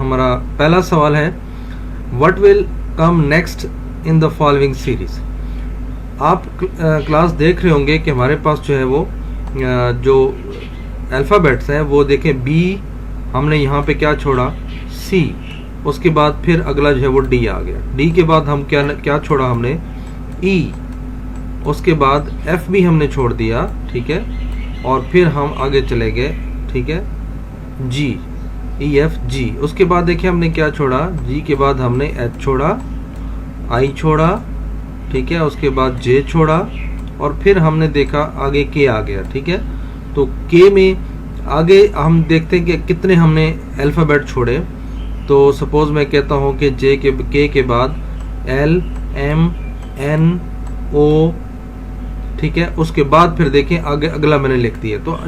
हमारा पहला सवाल है, what will come next in the following series. आप क्लास देख रहे होंगे कि हमारे पास जो है वो जो अल्फ़ाबेट्स हैं वो देखें, बी हमने यहाँ पे क्या छोड़ा, सी, उसके बाद फिर अगला जो है वो डी आ गया, डी के बाद हम क्या छोड़ा हमने, ई, उसके बाद एफ भी हमने छोड़ दिया, ठीक है, और फिर हम आगे चले गए, ठीक है, जी, ई एफ जी, उसके बाद देखिए हमने क्या छोड़ा, जी के बाद हमने एच छोड़ा, आई छोड़ा, ठीक है, उसके बाद जे छोड़ा, और फिर हमने देखा आगे के आ गया, ठीक है। तो के में आगे हम देखते हैं कि कितने हमने अल्फ़ाबेट छोड़े। तो सपोज़ मैं कहता हूँ कि के के बाद एल, एम, एन, ओ, ठीक है, उसके बाद फिर देखें आगे अगला मैंने लिख दिया। तो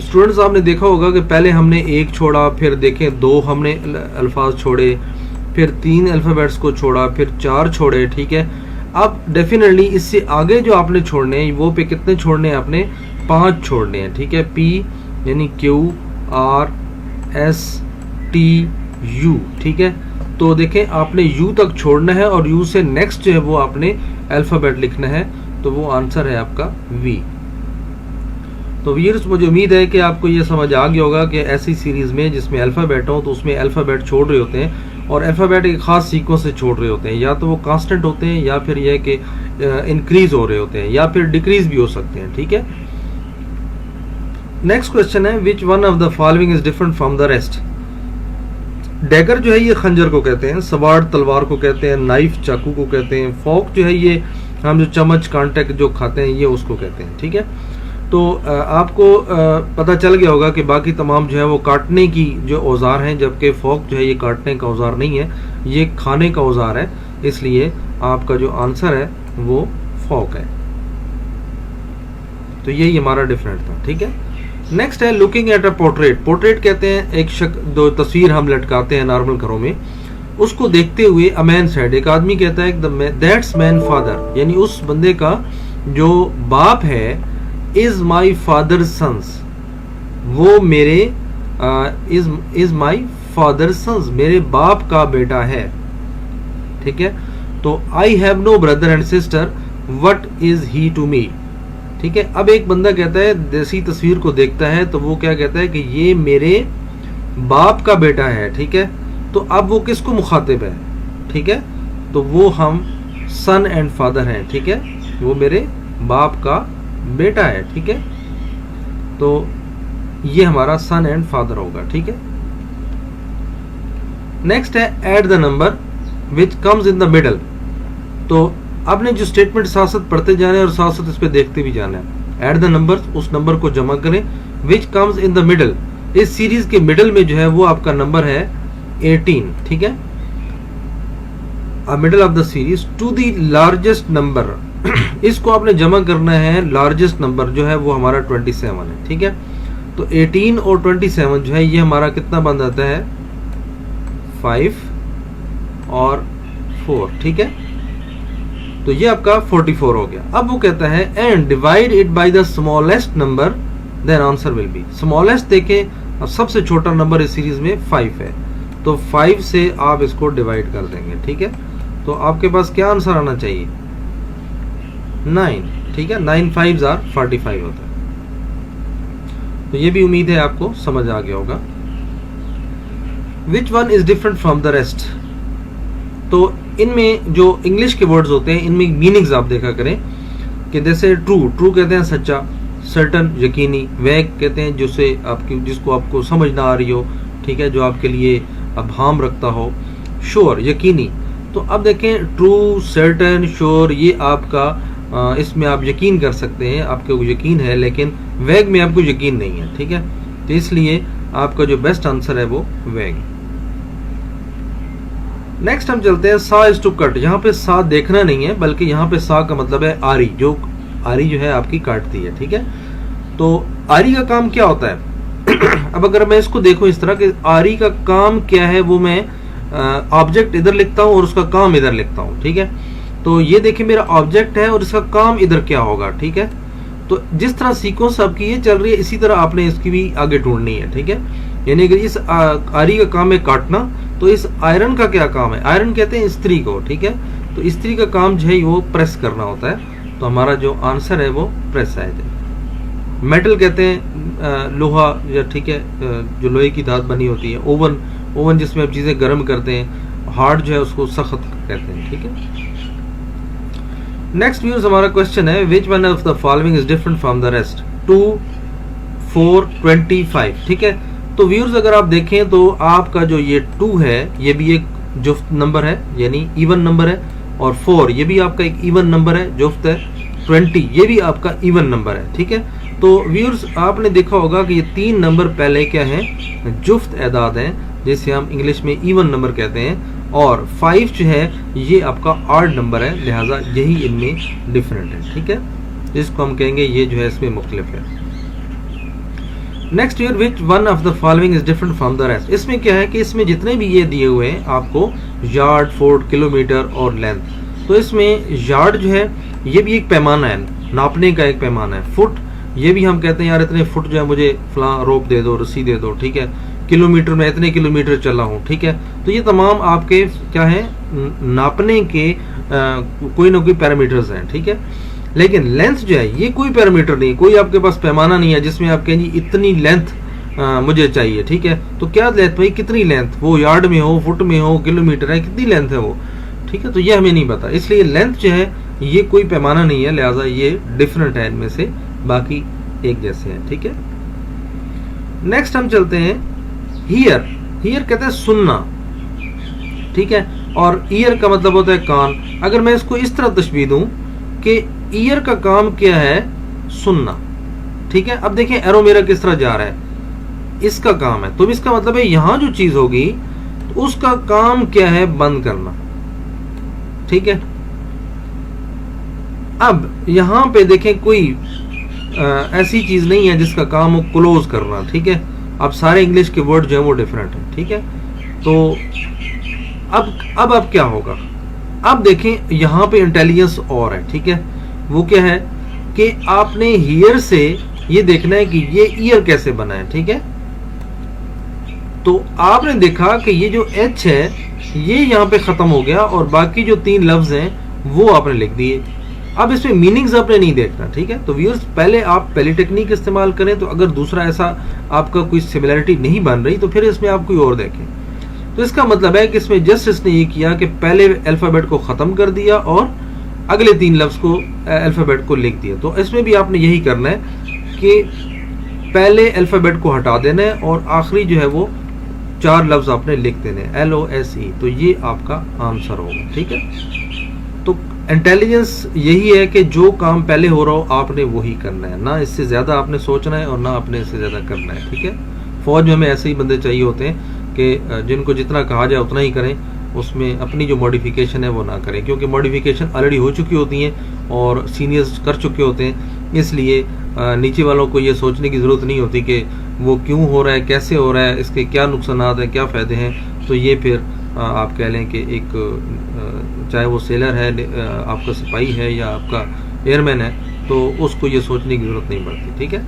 स्टूडेंट्स आपने देखा होगा कि पहले हमने एक छोड़ा, फिर देखें दो हमने अल्फाज छोड़े, फिर 3 अल्फ़ाबेट्स को छोड़ा, फिर 4 छोड़े, ठीक है। अब डेफिनेटली इससे आगे जो आपने छोड़ने हैं वो पे कितने छोड़ने हैं, आपने 5 छोड़ने हैं, ठीक है। पी यानी Q, R, S, T, U, ठीक है। तो देखें आपने यू तक छोड़ना है और यू से नेक्स्ट जो है वो आपने अल्फ़ाबेट लिखना है, तो वो आंसर है आपका वी। तो व्यूअर्स मुझे उम्मीद है कि आपको ये समझ आ गया होगा कि ऐसी सीरीज़ में जिसमें अल्फ़ाबेट हो तो उसमें अल्फ़ाबेट छोड़ रहे होते हैं और अल्फ़ाबेट एक ख़ास सीक्वेंस से छोड़ रहे होते हैं, या तो वो कांस्टेंट होते हैं या फिर यह कि इंक्रीज हो रहे होते हैं या फिर डिक्रीज भी हो सकते हैं, ठीक है। नेक्स्ट क्वेश्चन है, which one of the following is different from the rest. Dagger जो है ये खंजर को कहते हैं, सवार तलवार को कहते हैं, नाइफ चाकू को कहते हैं, फॉक जो है ये हम जो चम्मच कांटे जो खाते हैं ये उसको कहते हैं, ठीक है। तो आपको पता चल गया होगा कि बाकी तमाम जो है वो काटने की जो औजार हैं, जबकि फॉक जो है ये काटने का औजार नहीं है, ये खाने का औजार है, इसलिए आपका जो आंसर है वो फॉक है। तो यही हमारा डिफरेंट था, ठीक है। नेक्स्ट है looking at a portrait. Portrait कहते हैं एक दो तस्वीर हम लटकाते हैं नॉर्मल घरों में, उसको देखते हुए अ मैन सेड, एक आदमी कहता है दैट्स मैन फादर, यानी उस बंदे का जो बाप है, इज माई फादर सन्स, वो मेरे इज माई फादर सन्स, मेरे बाप का बेटा है, ठीक है। तो I have no brother and sister, what is he to me, ठीक है। अब एक बंदा कहता है, देसी तस्वीर को देखता है तो वो क्या कहता है कि ये मेरे बाप का बेटा है, ठीक है। तो अब वो किसको मुखातिब है, ठीक है, तो वो हम सन एंड फादर हैं, ठीक है, वो मेरे बाप का बेटा है, ठीक है। तो ये हमारा सन एंड फादर होगा, ठीक है। नेक्स्ट है add the number which comes in the middle. तो आपने जो स्टेटमेंट साथ साथ पढ़ते जाना है और साथ साथ इस पे देखते भी जाना है। ऐड द नंबर, उस नंबर को जमा करें, which comes in the middle, इस सीरीज के मिडल में जो है वो आपका नंबर है 18, ठीक है। Middle of the series to the largest number, इसको आपने जमा करना है, लार्जेस्ट नंबर जो है वो हमारा 27 है, ठीक है। तो 18 और 27 जो है ये हमारा कितना बन जाता है, 5 और 4, ठीक है। तो ये आपका 44 हो गया। अब वो कहता है and divide it by the smallest number, then answer will be, smallest देखें, अब सबसे छोटा नंबर इस सीरीज में 5 है, तो 5 से आप इसको डिवाइड कर देंगे, ठीक है। तो आपके पास क्या आंसर आना चाहिए, 9, ठीक है। 9 5s आर 45 होता है। तो ये भी उम्मीद है आपको समझ आ गया होगा। Which one is different from the rest. तो इनमें जो इंग्लिश के वर्ड्स होते हैं इनमें मीनिंग्स आप देखा करें कि जैसे ट्रू, ट्रू कहते हैं सच्चा, सर्टन यकीनी, वैग कहते हैं जिसको आपको समझ ना आ रही हो, ठीक है, जो आपके लिए अभाम रखता हो, श्योर यकीनी। तो अब देखें ट्रू, सर्टन, श्योर, ये आपका इसमें आप यकीन कर सकते हैं, आपको यकीन है, लेकिन वैग में आपको यकीन नहीं है, ठीक है। तो इसलिए आपका जो बेस्ट आंसर है वो वैग। नेक्स्ट हम चलते हैं सा इज टू कट। यहाँ पे सा देखना नहीं है, बल्कि यहाँ पे सा का मतलब है आरी, जो आरी जो है आपकी काटती है, ठीक है। तो आरी का काम क्या होता है अब अगर मैं इसको देखूं इस तरह कि आरी का काम क्या है, वो मैं ऑब्जेक्ट इधर लिखता हूं और उसका काम इधर लिखता हूं, ठीक है। तो ये देखिए मेरा ऑब्जेक्ट है और इसका काम इधर क्या होगा, ठीक है। तो जिस तरह सीक्वेंस आपकी ये चल रही है इसी तरह आपने इसकी भी आगे ढूंढनी है, ठीक है। यानी कि इस आरी का काम है काटना, तो इस आयरन का क्या काम है? आयरन कहते हैं स्त्री को, ठीक है। तो स्त्री का काम जो है वो प्रेस करना होता है, तो हमारा जो आंसर है वो प्रेस आएगा। मेटल कहते हैं लोहा, या ठीक है जो लोहे की धात बनी होती है। ओवन, ओवन जिसमें आप चीज़ें गर्म करते हैं। हार्ड जो है उसको सख्त कहते हैं, ठीक है। नेक्स्ट व्यूअर्स हमारा क्वेश्चन है, which one of the following is different from the rest? 2, 4, 25, ठीक है। तो व्यूअर्स अगर आप देखें तो आपका जो ये 2 है ये भी एक जुफ्त नंबर है, यानी इवन नंबर है, और 4 ये भी आपका एक इवन नंबर है, जुफ्त है। 20 ये भी आपका इवन नंबर है, ठीक है। तो व्यूअर्स आपने देखा होगा कि ये 3 नंबर पहले क्या हैं? जुफ्त एदाद हैं, जिसे हम इंग्लिश में इवन नंबर कहते हैं। और 5 जो है ये आपका ऑड नंबर है, लिहाजा यही इनमें डिफरेंट है, ठीक है, जिसको हम कहेंगे ये जो है इसमें मुख्तलिफ है। Next year, which one of the following is different from the rest? इसमें क्या है कि इसमें जितने भी ये दिए हुए हैं आपको यार्ड, फुट, किलोमीटर और लेंथ, तो इसमें यार्ड जो है ये भी एक पैमाना है, नापने का एक पैमाना है। फुट ये भी हम कहते हैं यार इतने फुट जो है मुझे फलां रोप दे दो, रस्सी दे दो, ठीक है। किलोमीटर में इतने किलोमीटर चला हूँ, ठीक है। तो ये तमाम आपके क्या है, नापने के कोई ना कोई पैरामीटर्स हैं, ठीक है। लेकिन लेंथ जो है ये कोई पैरामीटर नहीं, कोई आपके पास पैमाना नहीं है जिसमें आप कहें जी इतनी लेंथ मुझे चाहिए, ठीक है। तो क्या लेंथ भाई, कितनी लेंथ, वो यार्ड में हो, फुट में हो, किलोमीटर है, कितनी लेंथ है वो, ठीक है। तो ये हमें नहीं पता, इसलिए लेंथ जो है ये कोई पैमाना नहीं है, लिहाजा ये डिफरेंट है इनमें से, बाकी एक जैसे हैं, ठीक है। नेक्स्ट हम चलते हैं हियर। हियर कहते हैं सुनना, ठीक है, और ईयर का मतलब होता है कान। अगर मैं इसको इस तरह तशबीह दूं कि ईयर का काम क्या है? सुनना, ठीक है। अब देखें एरो मेरा किस तरह जा रहा है, इसका काम है, तो इसका मतलब है यहां जो चीज होगी तो उसका काम क्या है? बंद करना, ठीक है। अब यहां पे देखें कोई ऐसी चीज नहीं है जिसका काम हो क्लोज करना, ठीक है। अब सारे इंग्लिश के वर्ड जो है वो डिफरेंट है, ठीक है। तो अब क्या होगा? अब देखें यहां पे इंटेलिजेंस और है, ठीक है। वो क्या है कि आपने हियर से ये देखना है कि ये ईयर कैसे बना है, ठीक है। तो आपने देखा कि ये जो एच है ये यहां पे खत्म हो गया और बाकी जो 3 लफ्ज हैं वो आपने लिख दिए। अब इसमें मीनिंग्स आपने नहीं देखना, ठीक है। तो व्यूअर्स पहले आप पहली टेक्निक इस्तेमाल करें, तो अगर दूसरा ऐसा आपका कोई सिमिलरिटी नहीं बन रही तो फिर इसमें आप कोई और देखें। तो इसका मतलब है कि इसमें जस्ट इसने ये किया कि पहले अल्फाबेट को ख़त्म कर दिया और अगले 3 लफ्ज़ को अल्फाबेट को लिख दिया। तो इसमें भी आपने यही करना है कि पहले अल्फाबेट को हटा देना है और आखिरी जो है वो 4 लफ्ज़ आपने लिख देने हैं, LOSE। तो ये आपका आंसर होगा, ठीक है। तो इंटेलिजेंस यही है कि जो काम पहले हो रहा हो आपने वही करना है, ना इससे ज़्यादा आपने सोचना है और ना आपने इससे ज़्यादा करना है, ठीक है। फौज में हमें ऐसे ही बंदे चाहिए होते हैं कि जिनको जितना कहा जाए उतना ही करें, उसमें अपनी जो मॉडिफिकेशन है वो ना करें, क्योंकि मॉडिफिकेशन ऑलरेडी हो चुकी होती हैं और सीनियर्स कर चुके होते हैं। इसलिए नीचे वालों को ये सोचने की ज़रूरत नहीं होती कि वो क्यों हो रहा है, कैसे हो रहा है, इसके क्या नुकसानात हैं, क्या फ़ायदे हैं। तो ये फिर आप कह लें कि एक चाहे वो सेलर है, आपका सिपाही है या आपका एयरमैन है, तो उसको ये सोचने की ज़रूरत नहीं पड़ती, ठीक है।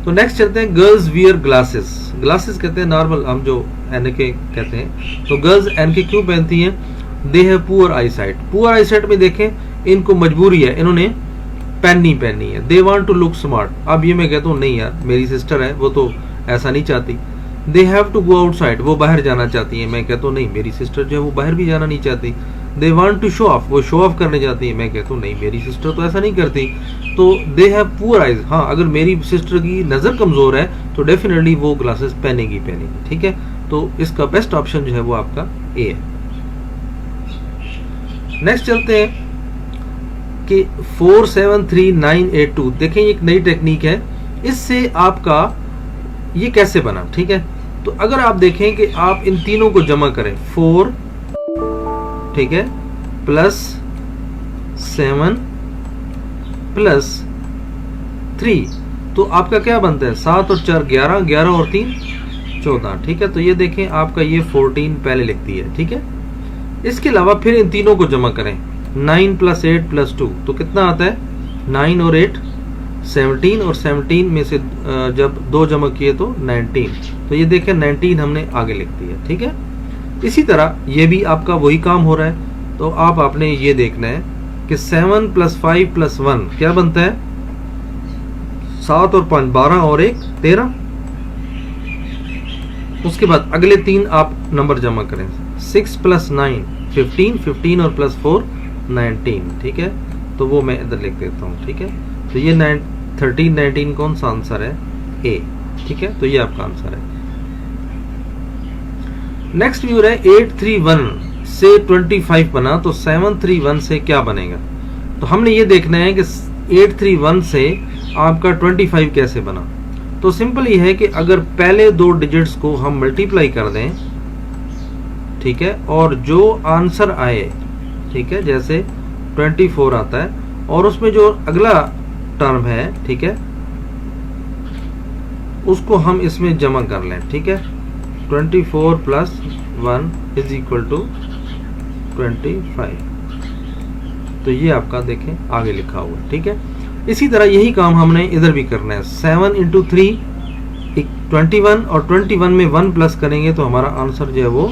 तो नेक्स्ट चलते हैं, गर्ल्स वियर ग्लासेस। ग्लासेस कहते हैं नॉर्मल हम जो एनके कहते हैं, तो गर्ल्स एनके क्यों पहनती हैं? They have poor eyesight. Poor eyesight में देखें इनको मजबूरी है, इन्होंने पेन पहननी है। They want to look smart. अब ये मैं कहता हूँ नहीं यार, मेरी सिस्टर है वो तो ऐसा नहीं चाहती। They have to go outside, वो बाहर जाना चाहती है। मैं कहता हूँ नहीं, मेरी सिस्टर जो है वो बाहर भी जाना नहीं चाहती। They want to show off, वो शो ऑफ करने जाती है। मैं कहता हूँ नहीं, मेरी सिस्टर तो ऐसा नहीं करती। तो दे हैव पुअर आइज, हाँ अगर मेरी सिस्टर की नज़र कमज़ोर है तो डेफिनेटली वो ग्लासेस पहनेगी, ठीक है। तो इसका बेस्ट ऑप्शन जो है वो आपका ए है। नेक्स्ट चलते हैं कि 473982। देखें ये एक नई टेक्निक है, इससे आपका ये कैसे बना, ठीक है। तो अगर आप देखें कि आप इन तीनों को जमा करें, 4 ठीक है प्लस 7 प्लस 3, तो आपका क्या बनता है? 7 और 4 11, 11 और 3 14, ठीक है। तो ये देखें आपका ये 14 पहले लिखती है, ठीक है। इसके अलावा फिर इन तीनों को जमा करें, 9 प्लस 8 प्लस 2, तो कितना आता है? 9 और 8 17 और 17 में से जब 2 जमा किए तो 19, तो ये देखें 19 हमने आगे लिख दिया। ठीक है, इसी तरह ये भी आपका वही काम हो रहा है। तो आपने ये देखना है कि 7 + 5 + 1 क्या बनता है, 7 और 5 12 और 1 13। उसके बाद अगले 3 आप नंबर जमा करें, 6 + 9 15, 15 और +4 19। ठीक है, तो वो मैं इधर लिख देता हूँ। ठीक है, तो ये 13 19 कौन सा आंसर है, ए। ठीक है, तो ये आपका आंसर है। नेक्स्ट व्यूर है 831 से 25 बना, तो 731 से क्या बनेगा। तो हमने ये देखना है कि 831 से आपका 25 कैसे बना। तो सिंपल ये है कि अगर पहले 2 डिजिट्स को हम मल्टीप्लाई कर दें, ठीक है, और जो आंसर आए, ठीक है, जैसे 24 आता है और उसमें जो अगला टर्म है, ठीक है, उसको हम इसमें जमा कर लें। ठीक है, 24 + 1 = 25। तो ये आपका देखें आगे लिखा हुआ है। ठीक है, इसी तरह यही काम हमने इधर भी करना है। 7 × 3 21 और 21 में 1 प्लस करेंगे तो हमारा आंसर जो है वो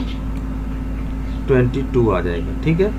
22 आ जाएगा। ठीक है,